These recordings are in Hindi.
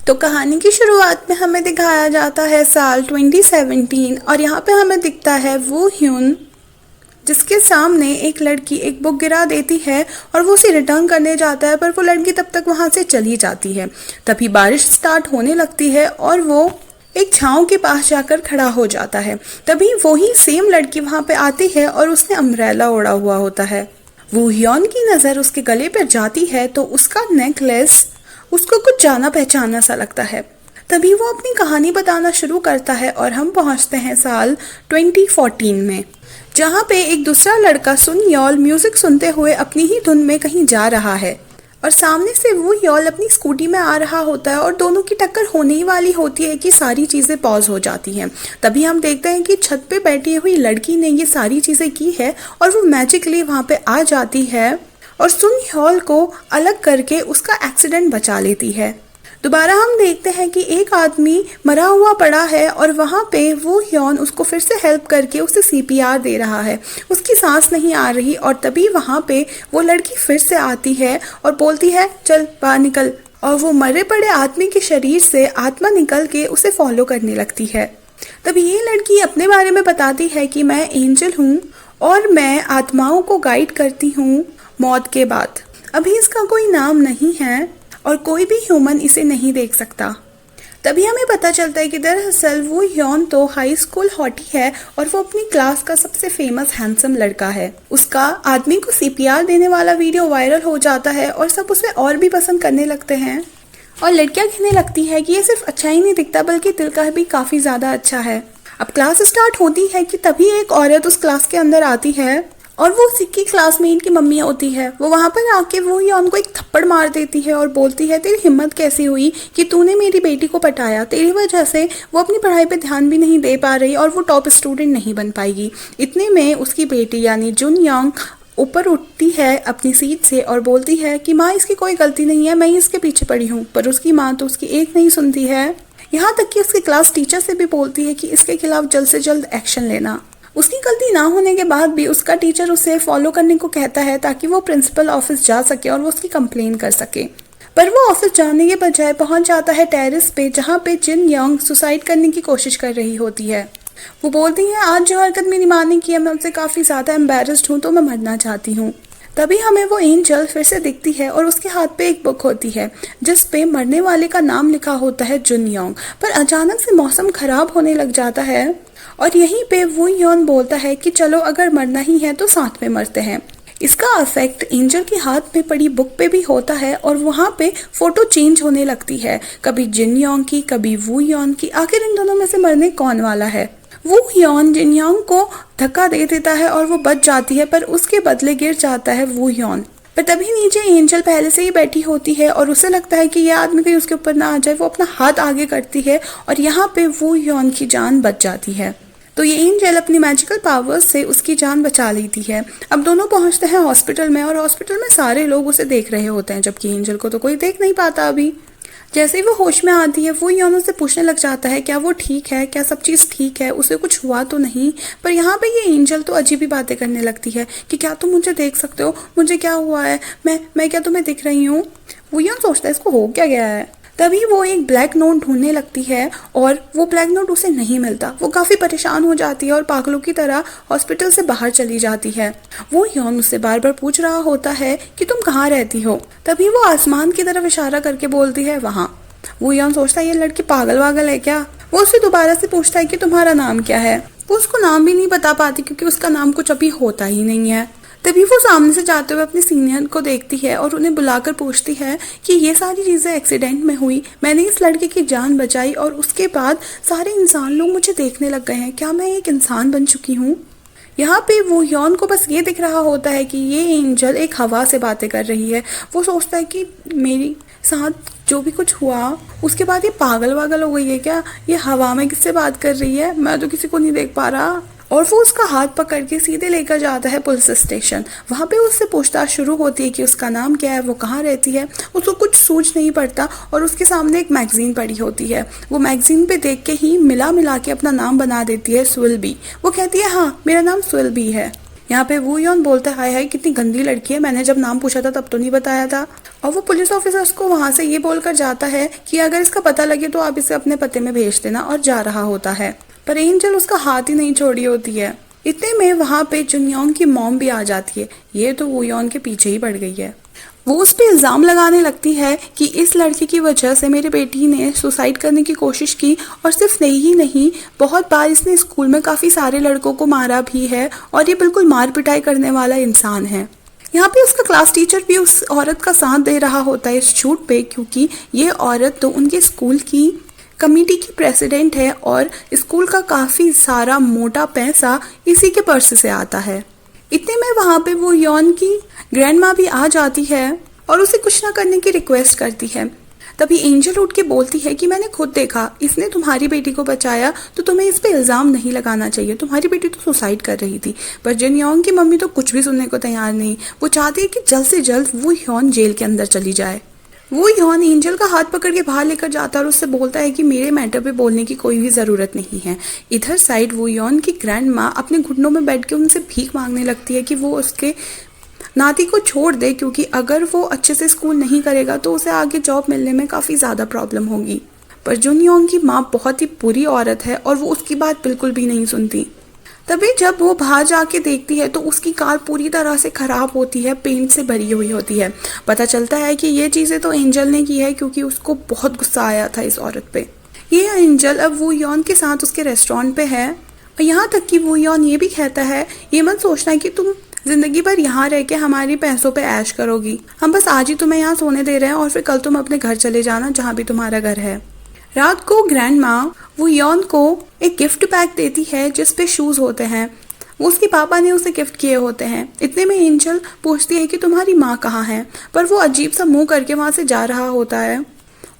तो कहानी की शुरुआत में हमें दिखाया जाता है साल 2017 और यहाँ पे हमें दिखता है वो ह्यून जिसके सामने एक लड़की एक बुक गिरा देती है और वो उसे रिटर्न करने जाता है, पर वो लड़की तब तक वहाँ से चली जाती है। तभी बारिश स्टार्ट होने लगती है और वो एक छांव के पास जाकर खड़ा हो जाता है। तभी वही सेम लड़की वहाँ पे आती है और उसने अम्ब्रेला ओढ़ा हुआ होता है। वो ह्योन की नज़र उसके गले पर जाती है तो उसका नेकलेस उसको कुछ जाना पहचाना सा लगता है। तभी वो अपनी कहानी बताना शुरू करता है और हम पहुंचते हैं साल 2014 में, जहां पे एक दूसरा लड़का सुन यॉल म्यूजिक सुनते हुए अपनी ही धुन में कहीं जा रहा है और सामने से वो यॉल अपनी स्कूटी में आ रहा होता है और दोनों की टक्कर होने ही वाली होती है कि सारी चीज़ें पॉज हो जाती हैं। तभी हम देखते हैं कि छत पे बैठी हुई लड़की ने ये सारी चीज़ें की है और वो मैजिकली वहाँ पे आ जाती है और सुन यॉल को अलग करके उसका एक्सीडेंट बचा लेती है। दोबारा हम देखते हैं कि एक आदमी मरा हुआ पड़ा है और वहाँ पे वो ह्योन उसको फिर से हेल्प करके उसे सीपीआर दे रहा है। उसकी सांस नहीं आ रही और तभी वहाँ पे वो लड़की फिर से आती है और बोलती है चल बाहर निकल, और वो मरे पड़े आदमी के शरीर से आत्मा निकल के उसे फॉलो करने लगती है। तभी ये लड़की अपने बारे में बताती है कि मैं एंजल हूँ और मैं आत्माओं को गाइड करती हूँ मौत के बाद। अभी इसका कोई नाम नहीं है और कोई भी ह्यूमन इसे नहीं देख सकता। तभी हमें पता चलता है कि दरअसल वो ह्योन तो हाई स्कूल हॉटी है और वो अपनी क्लास का सबसे फेमस हैंडसम लड़का है। उसका आदमी को सीपीआर देने वाला वीडियो वायरल हो जाता है और सब उसे और भी पसंद करने लगते हैं और लड़कियां कहने लगती है कि ये सिर्फ अच्छा ही नहीं दिखता बल्कि दिल का भी काफी ज्यादा अच्छा है। अब क्लास स्टार्ट होती है कि तभी एक औरत उस क्लास के अंदर आती है और वो सिक्की क्लासमेट की मम्मी होती है। वो वहाँ पर आके वो ह्योन को एक थप्पड़ मार देती है और बोलती है तेरी हिम्मत कैसी हुई कि तूने मेरी बेटी को पटाया, तेरी वजह से वो अपनी पढ़ाई पे ध्यान भी नहीं दे पा रही और वो टॉप स्टूडेंट नहीं बन पाएगी। इतने में उसकी बेटी यानी जुन यंग ऊपर उठती है अपनी सीट से और बोलती है कि माँ इसकी कोई गलती नहीं है, मैं ही इसके पीछे पड़ी हूँ। पर उसकी माँ तो उसकी एक नहीं सुनती है, यहाँ तक कि उसकी क्लास टीचर से भी बोलती है कि इसके खिलाफ जल्द से जल्द एक्शन लेना। उसकी गलती ना होने के बाद भी उसका टीचर उसे फॉलो करने को कहता है ताकि वो प्रिंसिपल ऑफिस जा सके और वो उसकी कंप्लेन कर सके। पर वो ऑफिस जाने के बजाय पहुंच जाता है टेरेस पे, जहां पे जिन यंग सुसाइड करने की कोशिश कर रही होती है। वो बोलती है आज जो हरकत मेरी माँ ने की है मैं उससे काफी ज्यादा एम्बेरस्ड हूँ, तो मैं मरना चाहती हूँ। तभी हमें वो एंजल फिर से दिखती है और उसके हाथ पे एक बुक होती है जिस पे मरने वाले का नाम लिखा होता है जुन यंग। पर अचानक से मौसम खराब होने लग जाता है और यहीं पे वो ह्योन बोलता है कि चलो अगर मरना ही है तो साथ में मरते हैं। इसका इफेक्ट एंजल के हाथ में पड़ी बुक पे भी होता है और वहाँ पे फोटो चेंज होने लगती है, कभी जिन यंग की कभी वू ह्योन की। आखिर इन दोनों में से मरने कौन वाला है? वो ह्योन जिन यंग को धक्का दे देता है और वो बच जाती है, पर उसके बदले गिर जाता है वो ह्योन। पर तभी नीचे एंजल पहले से ही बैठी होती है और उसे लगता है कि यह आदमी कहीं उसके ऊपर ना आ जाए। वो अपना हाथ आगे करती है और यहाँ पे वो ह्योन की जान बच जाती है। तो ये एंजल अपनी मैजिकल पावर्स से उसकी जान बचा लेती है। अब दोनों पहुंचते हैं हॉस्पिटल में और हॉस्पिटल में सारे लोग उसे देख रहे होते हैं, जबकि एंजल को तो कोई देख नहीं पाता अभी। जैसे ही वो होश में आती है वो ह्योन से पूछने लग जाता है क्या वो ठीक है, क्या सब चीज़ ठीक है, उसे कुछ हुआ तो नहीं। पर यहाँ पे ये एंजल तो अजीब ही बातें करने लगती है कि क्या तुम मुझे देख सकते हो, मुझे क्या हुआ है, मैं क्या तुम्हें दिख रही हूँ। वो ह्योन सोचता है इसको हो क्या गया है। तभी वो एक ब्लैक नोट ढूंढने लगती है और वो ब्लैक नोट उसे नहीं मिलता। वो काफी परेशान हो जाती है और पागलों की तरह हॉस्पिटल से बाहर चली जाती है। वो ह्योन उससे बार बार पूछ रहा होता है कि तुम कहाँ रहती हो। तभी वो आसमान की तरफ इशारा करके बोलती है वहाँ। वो ह्योन सोचता है ये लड़की पागल वागल है क्या। वो उससे दोबारा से पूछता है कि तुम्हारा नाम क्या है। वो उसको नाम भी नहीं बता पाती क्योंकि उसका नाम कुछ अभी होता ही नहीं है। तभी वो सामने से जाते हुए अपने सीनियर को देखती है और उन्हें बुलाकर पूछती है कि ये सारी चीज़ें एक्सीडेंट में हुई, मैंने इस लड़के की जान बचाई और उसके बाद सारे इंसान लोग मुझे देखने लग गए हैं, क्या मैं एक इंसान बन चुकी हूँ। यहाँ पे वो ह्योन को बस ये दिख रहा होता है कि ये एंजल एक हवा से बातें कर रही है। वो सोचता है कि मेरी साथ जो भी कुछ हुआ उसके बाद ये पागल वागल हो गई है क्या, ये हवा में किससे बात कर रही है, मैं तो किसी को नहीं देख पा रहा। और वो उसका हाथ पकड़ के सीधे लेकर जाता है पुलिस स्टेशन। वहाँ पे उससे पूछताछ शुरू होती है कि उसका नाम क्या है, वो कहाँ रहती है। उसको कुछ सूझ नहीं पड़ता और उसके सामने एक मैगजीन पड़ी होती है। वो मैगजीन पे देख के ही मिला के अपना नाम बना देती है स्विल्बी। वो कहती है हाँ मेरा नाम स्विल्बी है। यहाँ पे वू यॉन बोलता है, हाय हाय कितनी गंदी लड़की है, मैंने जब नाम पूछा था तब तो नहीं बताया था। और वो पुलिस ऑफिसर्स को वहां से ये बोलकर जाता है कि अगर इसका पता लगे तो आप इसे अपने पते में भेज देना, और जा रहा होता है। पर एंजल उसका हाथ ही नहीं छोड़ी होती है। इतने में वहां पे जुनयोंग की मॉम भी आ जाती है। ये तो वू यॉन के पीछे ही पड़ गई है। वो उस पे इल्जाम लगाने लगती है कि इस लड़के की वजह से मेरी बेटी ने सुसाइड करने की कोशिश की, और सिर्फ नहीं ही नहीं, बहुत बार इसने स्कूल में काफी सारे लड़कों को मारा भी है, और ये बिल्कुल मार पिटाई करने वाला इंसान है। यहाँ पे उसका क्लास टीचर भी उस औरत का साथ दे रहा होता है इस झूठ पे, क्योंकि ये औरत तो उनके स्कूल की कमेटी की प्रेसिडेंट है, और स्कूल का काफी सारा मोटा पैसा इसी के पर्स से आता है। इतने में वहां पे वो यॉन की ग्रैंड माँ भी आ जाती है और उसे कुछ ना करने की रिक्वेस्ट करती है। तभी एंजल उठ के बोलती है कि मैंने खुद देखा, इसने तुम्हारी बेटी को बचाया, तो तुम्हें इस पे इल्जाम नहीं लगाना चाहिए, तुम्हारी बेटी तो सुसाइड कर रही थी। पर जिनयोंग की मम्मी तो कुछ भी सुनने को तैयार नहीं। वो चाहती है कि जल्द से जल्द वो यॉन जेल के अंदर चली जाए। वो यॉन एंजल का हाथ पकड़ के बाहर लेकर जाता है और उससे बोलता है कि मेरे मैटर पे बोलने की कोई भी जरूरत नहीं है। इधर साइड वो यॉन की ग्रैंड माँ अपने घुटनों में बैठ के उनसे भीख मांगने लगती है कि वो उसके नाती को छोड़ दे, क्योंकि अगर वो अच्छे से स्कूल नहीं करेगा तो उसे आगे जॉब मिलने में काफी ज्यादा प्रॉब्लम होगी। पर जुनयोंग की माँ बहुत ही बुरी औरत है और वो उसकी बात बिल्कुल भी नहीं सुनती। तभी जब वो बाहर जाके देखती है तो उसकी कार पूरी तरह से खराब होती है, पेंट से भरी हुई होती है। पता चलता है कि ये चीजें तो एंजल ने की है, क्योंकि उसको बहुत गुस्सा आया था इस औरत पे। ये एंजल अब वो यॉन के साथ उसके रेस्टोरेंट पे है, और यहाँ तक कि वो यॉन ये भी कहता है, ये मत सोचना कि तुम जिंदगी भर यहाँ रह के हमारी पैसों पे ऐश करोगी, हम बस आज ही तुम्हें यहाँ सोने दे रहे हैं और फिर कल तुम अपने घर चले जाना, जहाँ भी तुम्हारा घर है। रात को ग्रैंड माँ वो यॉन को एक गिफ्ट पैक देती है जिस पे शूज होते हैं, वो उसके पापा ने उसे गिफ्ट किए होते हैं। इतने में एंजल पूछती है कि तुम्हारी माँ कहाँ है, पर वो अजीब सा मुंह करके वहां से जा रहा होता है,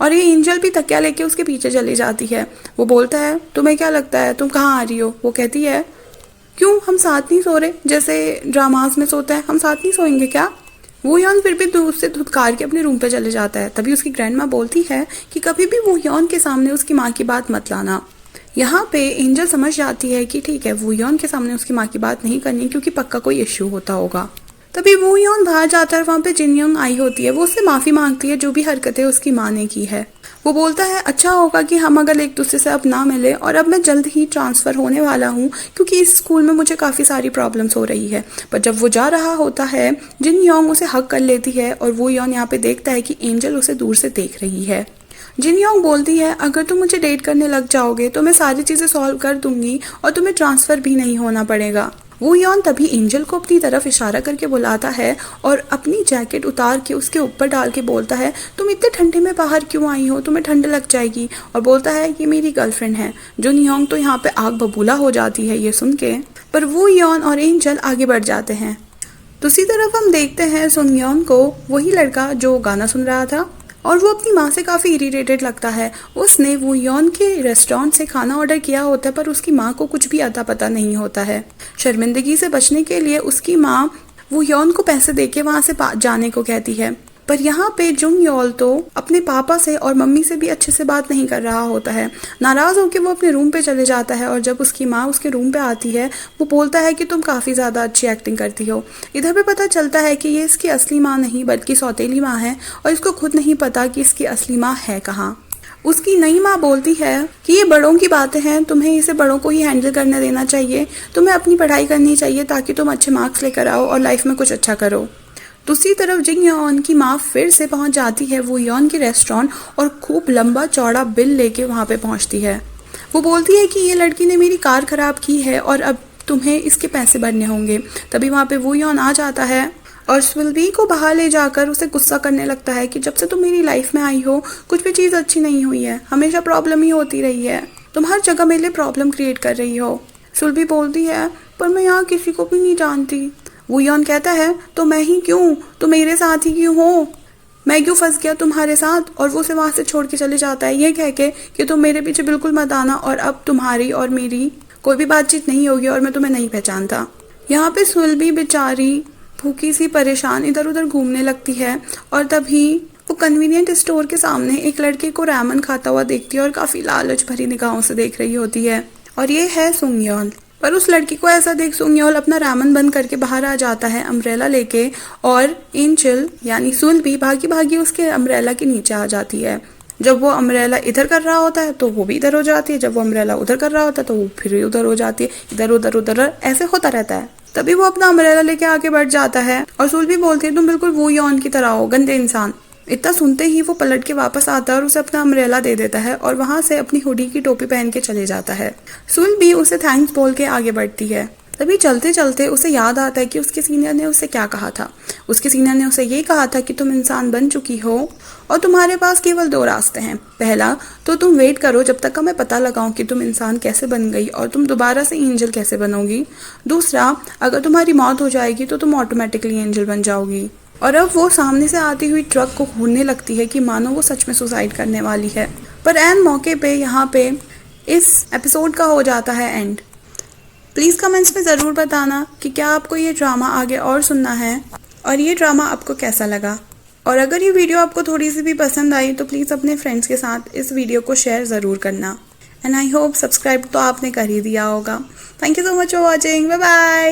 और ये एंजल भी तकिया लेके उसके पीछे चली जाती है। वो बोलता है, तुम्हें क्या लगता है तुम कहाँ आ रही हो? वो कहती है, क्यों हम साथ नहीं सो रहे जैसे ड्रामास में सोते हैं, हम साथ नहीं सोएंगे क्या? वो यॉन फिर भी दूर से धुतकार के अपने रूम पे चले जाता है। तभी उसकी ग्रैंड माँ बोलती है कि कभी भी वो यॉन के सामने उसकी माँ की बात मत लाना। यहाँ पे एंजल समझ जाती है कि ठीक है, वो यॉन के सामने उसकी माँ की बात नहीं करनी, क्योंकि पक्का कोई इश्यू होता होगा। तभी वो यॉन बाहर जाता है, वहाँ पे जिनयोंग आई होती है। वो उससे माफी मांगती है जो भी हरकतें उसकी माँ ने की है। वो बोलता है, अच्छा होगा कि हम अगर एक दूसरे से अब ना मिले, और अब मैं जल्द ही ट्रांसफर होने वाला हूँ, क्योंकि इस स्कूल में मुझे काफी सारी प्रॉब्लम्स हो रही है। पर जब वो जा रहा होता है, जिनयोंग उसे हक कर लेती है, और वो यॉन यहाँ पे देखता है कि एंजल उसे दूर से देख रही है। जिनयोंग बोलती है, अगर तुम मुझे डेट करने लग जाओगे तो मैं सारी चीजें सॉल्व कर दूंगी और तुम्हें ट्रांसफर भी नहीं होना पड़ेगा। वो यॉन तभी एंजल को अपनी तरफ इशारा करके बुलाता है और अपनी जैकेट उतार के उसके ऊपर डाल के बोलता है, तुम इतने ठंडे में बाहर क्यों आई हो, तुम्हें ठंड लग जाएगी। और बोलता है, ये मेरी गर्लफ्रेंड है। जुनयोंग तो यहाँ पे आग बबूला हो जाती है ये सुन के, पर वो यॉन और एंजल आगे बढ़ जाते हैं। दूसरी तरफ हम देखते हैं सुनयोन को, वही लड़का जो गाना सुन रहा था, और वो अपनी माँ से काफी इरिटेटेड लगता है। उसने वो यॉन के रेस्टोरेंट से खाना ऑर्डर किया होता है, पर उसकी माँ को कुछ भी अता पता नहीं होता है। शर्मिंदगी से बचने के लिए उसकी माँ वो यॉन को पैसे देके वहां से जाने को कहती है। पर यहाँ पे जुंग योल तो अपने पापा से और मम्मी से भी अच्छे से बात नहीं कर रहा होता है। नाराज होकर वो अपने रूम पे चले जाता है, और जब उसकी माँ उसके रूम पे आती है, वो बोलता है कि तुम काफी ज्यादा अच्छी एक्टिंग करती हो। इधर पे पता चलता है कि ये इसकी असली माँ नहीं बल्कि सौतेली माँ है, और इसको खुद नहीं पता कि इसकी असली माँ है कहाँ। उसकी नई माँ बोलती है कि ये बड़ों की बातें हैं, तुम्हें इसे बड़ों को ही हैंडल करने देना चाहिए, तुम्हें अपनी पढ़ाई करनी चाहिए ताकि तुम अच्छे मार्क्स लेकर आओ और लाइफ में कुछ अच्छा करो। दूसरी तरफ जिंग यॉन की माँ फिर से पहुंच जाती है वो यॉन के रेस्टोरेंट, और खूब लंबा चौड़ा बिल लेके वहां पे पहुंचती है। वो बोलती है कि ये लड़की ने मेरी कार खराब की है और अब तुम्हें इसके पैसे भरने होंगे। तभी वहां पे वो यॉन आ जाता है और स्विल्बी को बाहर ले जाकर उसे गुस्सा करने लगता है कि जब से तुम मेरी लाइफ में आई हो कुछ भी चीज अच्छी नहीं हुई है, हमेशा प्रॉब्लम ही होती रही है, तुम हर जगह मेरे लिए प्रॉब्लम क्रिएट कर रही हो। स्विल्बी बोलती है, पर मैं यहाँ किसी को भी नहीं जानती। वो यॉन कहता है, तो मैं ही क्यों, तुम मेरे साथ ही क्यों हो, मैं क्यों फंस गया तुम्हारे साथ। और वो उसे वहां से छोड़ के चले जाता है, ये कह के कि तुम मेरे पीछे बिल्कुल मत आना, और अब तुम्हारी और मेरी कोई भी बातचीत नहीं होगी और मैं तुम्हें नहीं पहचानता। यहाँ पे सुल्बी बेचारी भूखी सी परेशान इधर उधर घूमने लगती है, और तभी वो कन्वीनियंट स्टोर के सामने एक लड़के को रैमन खाता हुआ देखती है और काफी लालच भरी निगाहों से देख रही होती है, और ये है सुंग यॉन। पर उस लड़की को ऐसा देख सुंगयोल अपना रामन बंद करके बाहर आ जाता है अम्ब्रेला लेके, और एंजल यानी सुल्बी भागी भागी उसके अम्ब्रेला के नीचे आ जाती है। जब वो अम्ब्रेला इधर कर रहा होता है तो वो भी इधर हो जाती है, जब वो अम्ब्रेला उधर कर रहा होता है तो वो फिर उधर हो जाती है, इधर उधर उधर ऐसे होता रहता है। तभी वो अपना अम्ब्रेला लेके आगे बढ़ जाता है और सुल्बी बोलती है तुम बिल्कुल वो यौन की तरह हो, गंदे इंसान। इतना सुनते ही वो पलट के वापस आता है और उसे अपना अम्ब्रेला दे देता है और वहां से अपनी हुडी की टोपी पहन के चले जाता है। सुल्बी उसे थैंक्स बोल के आगे बढ़ती है। तभी चलते चलते उसे याद आता है कि उसके सीनियर ने उसे क्या कहा था। उसके सीनियर ने उसे ये कहा था कि तुम इंसान बन चुकी हो और तुम्हारे पास केवल 2 रास्ते हैं। पहला तो तुम वेट करो जब तक मैं पता लगाऊं कि तुम इंसान कैसे बन गई और तुम दोबारा से एंजल कैसे बनोगी। दूसरा, अगर तुम्हारी मौत हो जाएगी तो तुम ऑटोमेटिकली एंजल बन जाओगी। और अब वो सामने से आती हुई ट्रक को घूरने लगती है कि मानो वो सच में सुसाइड करने वाली है। पर एन मौके पे यहाँ पे इस एपिसोड का हो जाता है एंड। प्लीज़ कमेंट्स में ज़रूर बताना कि क्या आपको ये ड्रामा आगे और सुनना है और ये ड्रामा आपको कैसा लगा। और अगर ये वीडियो आपको थोड़ी सी भी पसंद आई तो प्लीज़ अपने फ्रेंड्स के साथ इस वीडियो को शेयर ज़रूर करना। एंड आई होप सब्सक्राइब तो आपने कर ही दिया होगा। Thank you so much for watching. Bye bye.